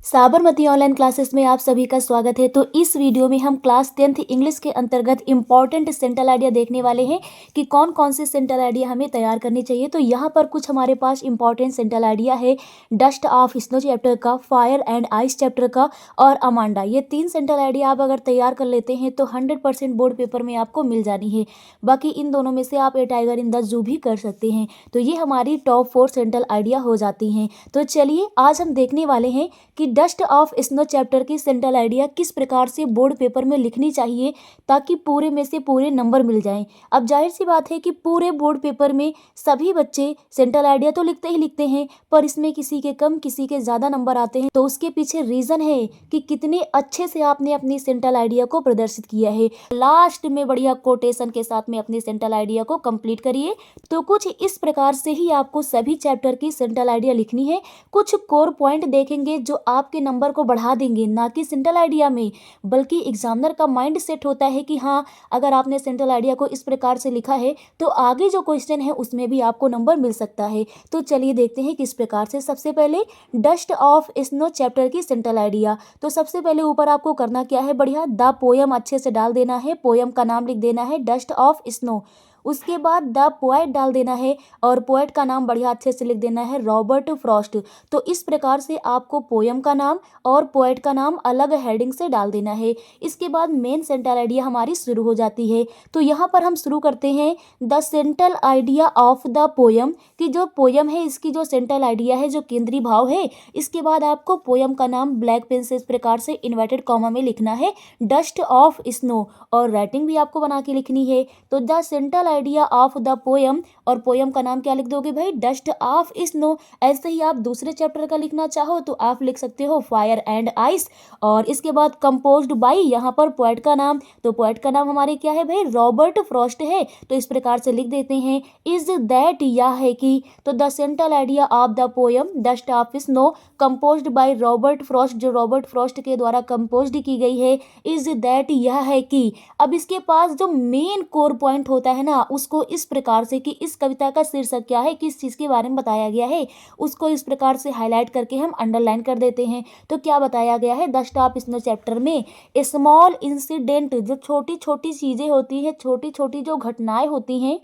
Sabarmati online classes में आप सभी का स्वागत है। तो इस वीडियो में हम क्लास 10th इंग्लिश के अंतर्गत इंपॉर्टेंट सेंटेंस आइडिया देखने वाले हैं कि कौन कौन से सेंटेंस आइडिया हमें तैयार करनी चाहिए। तो यहाँ पर कुछ हमारे पास इंपॉर्टेंट सेंटेंस आइडिया है डस्ट ऑफ स्नो चैप्टर का, फायर एंड आइस चैप्टर का और अमांडा। ये 3 सेंटेंस आइडिया आप अगर तैयार कर लेते हैं तो 100% बोर्ड पेपर में आपको मिल जानी है। बाकी इन दोनों में से आप ए टाइगर इन द जू भी कर सकते हैं। तो ये हमारी टॉप 4 सेंटेंस आइडिया हो जाती हैं। तो चलिए आज हम देखने वाले हैं कि डस्ट ऑफ स्नो चैप्टर की सेंट्रल आइडिया किस प्रकार से बोर्ड पेपर में लिखनी चाहिए ताकि पूरे में से पूरे नंबर मिल जाएं। अब जाहिर सी बात है कि पूरे बोर्ड पेपर में सभी बच्चे सेंट्रल आइडिया तो लिखते ही लिखते हैं, पर इसमें किसी के कम किसी के ज़्यादा नंबर आते हैं। तो उसके पीछे रीज़न है कि कितने अच्छे से आपने अपनी सेंट्रल आइडिया को प्रदर्शित किया है। लास्ट में बढ़िया कोटेशन के साथ में अपनी सेंट्रल आइडिया को कंप्लीट करिए। तो कुछ इस प्रकार से ही आपको सभी चैप्टर की सेंट्रल आइडिया लिखनी है। कुछ कोर पॉइंट देखेंगे जो आपके नंबर को बढ़ा देंगे, ना कि सेंट्रल आइडिया में, बल्कि एग्जामिनर का माइंड सेट होता है कि हाँ, अगर आपने सेंट्रल आइडिया को इस प्रकार से लिखा है तो आगे जो क्वेश्चन है उसमें भी आपको नंबर मिल सकता है। तो चलिए देखते हैं किस प्रकार से। सबसे पहले डस्ट ऑफ स्नो चैप्टर की सेंट्रल आइडिया। तो सबसे पहले ऊपर आपको करना क्या है, बढ़िया द पोयम अच्छे से डाल देना है, पोयम का नाम लिख देना है डस्ट ऑफ स्नो। उसके बाद द पोएट डाल देना है और पोएट का नाम बढ़िया अच्छे से लिख देना है रॉबर्ट फ्रॉस्ट। तो इस प्रकार से आपको पोयम का नाम और पोएट का नाम अलग हेडिंग से डाल देना है। इसके बाद मेन सेंट्रल आइडिया हमारी शुरू हो जाती है। तो यहाँ पर हम शुरू करते हैं the central idea of the poem, कि जो पोयम है इसकी जो सेंट्रल आइडिया है, जो केंद्रीय भाव है। इसके बाद आपको पोयम का नाम ब्लैक पेन से इस प्रकार से इन्वर्टेड कॉमा में लिखना है डस्ट ऑफ स्नो, और राइटिंग भी आपको बना के लिखनी है। तो the central idea of the poem, और पोयम का नाम क्या लिख दोगे भाई, डस्ट ऑफ स्नो। ऐसे ही आप दूसरे चैप्टर का लिखना चाहो तो आप लिख सकते हो फायर एंड आइस। और इसके बाद कंपोज्ड बाय, यहाँ पर पोएट का नाम, तो पोएट का नाम हमारे क्या है भाई, रॉबर्ट फ्रॉस्ट है। तो इस प्रकार से लिख देते हैं इज दैट, यह है कि। तो the central idea of the poem dust of snow composed by Robert Frost, जो रॉबर्ट फ्रॉस्ट के द्वारा कंपोज्ड की गई है, इज दैट, यह है कि। अब इसके पास जो मेन कोर पॉइंट होता है ना, उसको इस प्रकार से कि इस कविता का शीर्षक क्या है, किस चीज़ के बारे में बताया गया है, उसको इस प्रकार से हाईलाइट करके हम अंडरलाइन कर देते हैं। तो क्या बताया गया है डस्ट ऑफ स्नो चैप्टर में, स्मॉल इंसिडेंट, जो छोटी छोटी चीज़ें होती हैं, छोटी छोटी जो घटनाएं होती हैं,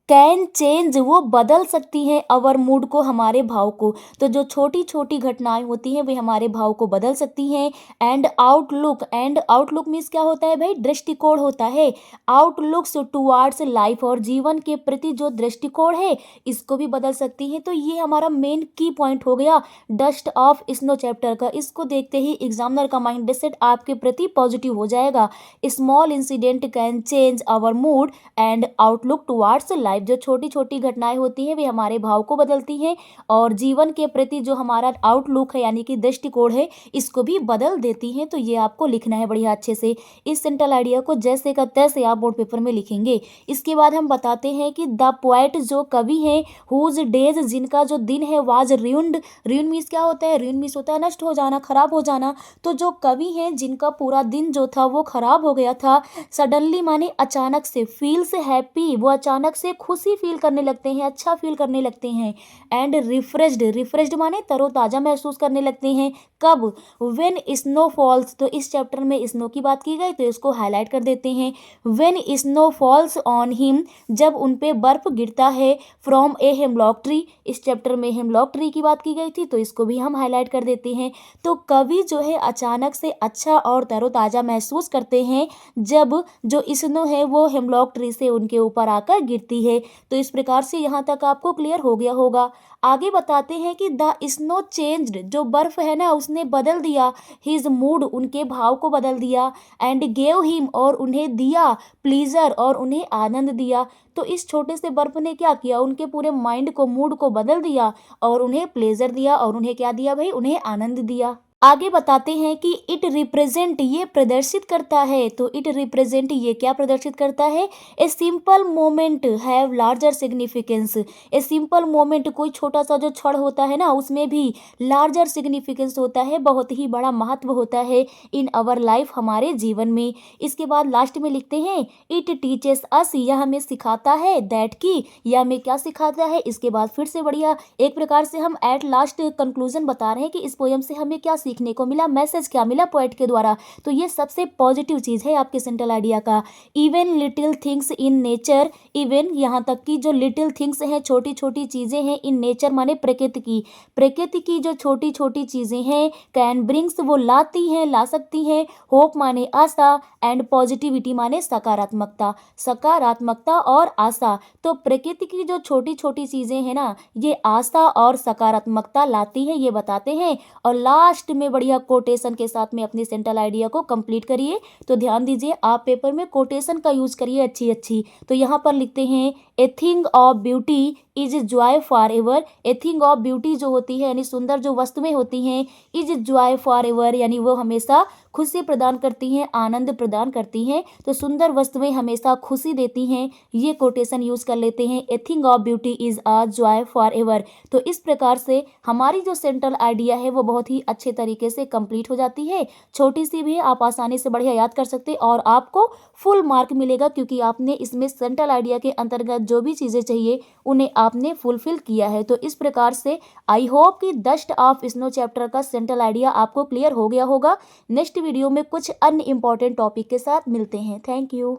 कैन चेंज, वो बदल सकती हैं अवर मूड को, हमारे भाव को। तो जो छोटी छोटी घटनाएं होती हैं वे हमारे भाव को बदल सकती हैं। And outlook, and outlook means क्या होता है भाई, दृष्टिकोण होता है। आउटलुक्स टुवार्ड्स लाइफ, और जीवन के प्रति जो दृष्टिकोण है इसको भी बदल सकती हैं। तो ये हमारा मेन की पॉइंट हो गया डस्ट ऑफ स्नो चैप्टर का। इसको देखते ही एग्जामिनर का माइंड सेट आपके प्रति पॉजिटिव हो जाएगा। Small incident can change our mood and outlook towards life. जो छोटी छोटी घटनाएं होती हैं वे हमारे भाव को बदलती हैं, और जीवन के प्रति जो हमारा आउटलुक है यानी कि दृष्टिकोण है इसको भी बदल देती हैं। तो ये आपको लिखना है बढ़िया अच्छे से। इस सेंट्रल आइडिया को जैसे का तैसे आप बोर्ड पेपर में लिखेंगे। इसके बाद हम बताते हैं कि द पोएट, जो कवि हैं, हुज डेज, जिनका जो दिन है, वाज र्यून्ड। र्यून मीन्स क्या होता है, र्यून मीन्स होता है नष्ट हो जाना, खराब हो जाना। तो जो कवि हैं जिनका पूरा दिन जो था वो खराब हो गया था, सडनली माने अचानक से, फील्स हैप्पी, वो अचानक से खुशी फील करने लगते हैं, अच्छा फील करने लगते हैं। एंड रिफ्रेश्ड, रिफ्रेश्ड माने तरोताजा महसूस करने लगते हैं। कब, व्हेन स्नो फॉल्स। तो इस चैप्टर में स्नो की बात की गई तो इसको हाईलाइट कर देते हैं। When snow falls on him, जब उन पे बर्फ गिरता है। फ्रॉम ए हेमलॉक ट्री, इस चैप्टर में हेमलॉक ट्री की बात की गई थी तो इसको भी हम हाईलाइट कर देते हैं। तो कवि जो है अचानक से अच्छा और तरोताजा महसूस करते हैं जब जो स्नो है वो हेमलॉक ट्री से उनके ऊपर आकर गिरती है। तो इस प्रकार से यहाँ तक आपको क्लियर हो गया होगा। आगे बताते हैं कि द स्नो चेंज्ड, जो बर्फ है ना उसने बदल दिया, हिज मूड, उनके भाव को बदल दिया। एंड गेव हिम, और उन्हें दिया, प्लीजर, और उन्हें आनंद दिया। तो इस छोटे से बर्फ ने क्या किया, उनके पूरे माइंड को, मूड को बदल दिया और उन्हें प्लेजर दिया, और उन्हें क्या दिया भाई, उन्हें आनंद दिया। आगे बताते हैं कि इट रिप्रेजेंट, ये प्रदर्शित करता है। तो इट रिप्रेजेंट, ये क्या प्रदर्शित करता है, a simple moment have larger significance. A simple moment, कोई छोटा सा जो क्षण होता है ना उसमें भी लार्जर सिग्निफिकेंस होता है, बहुत ही बड़ा महत्व होता है इन अवर लाइफ, हमारे जीवन में। इसके बाद लास्ट में लिखते हैं इट टीचेस अस, यह हमें सिखाता है, दैट की, यह हमें क्या सिखाता है। इसके बाद फिर से बढ़िया एक प्रकार से हम एट लास्ट कंक्लूजन बता रहे हैं कि इस पोयम से हमें क्या सीखने को मिला, मैसेज क्या मिला पोएट के द्वारा। तो ये सबसे पॉजिटिव चीज़ है आपके सेंट्रल आइडिया का। Even little things in nature, even यहाँ तक कि जो लिटिल थिंग्स हैं, छोटी छोटी चीज़ें हैं, इन नेचर माने प्रकृति की जो छोटी छोटी चीज़ें हैं, कैन ब्रिंग्स वो लाती हैं, ला सकती हैं, होप माने आशा, एंड पॉजिटिविटी माने सकारात्मकता और आशा। तो प्रकृति की जो छोटी छोटी चीज़ें हैं ना, ये आशा और सकारात्मकता लाती हैं, ये बताते हैं। और लास्ट में बढ़िया कोटेशन के साथ में अपनी सेंट्रल आइडिया को कंप्लीट करिए। तो ध्यान दीजिए, आप पेपर में कोटेशन का यूज करिए अच्छी अच्छी। तो यहाँ पर लिखते हैं, a thing of beauty is Joy for ever. A thing of beauty जो होती है यानी सुंदर जो वस्तुएं होती हैं, इज जॉय फॉर एवर यानी वो हमेशा खुशी प्रदान करती हैं, आनंद प्रदान करती हैं। तो सुंदर वस्तुएं हमेशा खुशी देती हैं, ये कोटेशन यूज कर लेते हैं, a thing of beauty is a joy for ever. तो इस प्रकार से हमारी जो सेंट्रल आइडिया है वो बहुत ही अच्छे तरीके से कंप्लीट हो जाती है। छोटी सी भी आप आसानी से बढ़िया याद कर सकते हैं और आपको फुल मार्क मिलेगा, क्योंकि आपने इसमें सेंट्रल आइडिया के अंतर्गत जो भी चीज़ें चाहिए उन्हें आपने फुलफिल किया है। तो इस प्रकार से आई होप कि डस्ट ऑफ स्नो चैप्टर का सेंट्रल आइडिया आपको क्लियर हो गया होगा। नेक्स्ट वीडियो में कुछ अन्य इंपॉर्टेंट टॉपिक के साथ मिलते हैं। Thank you.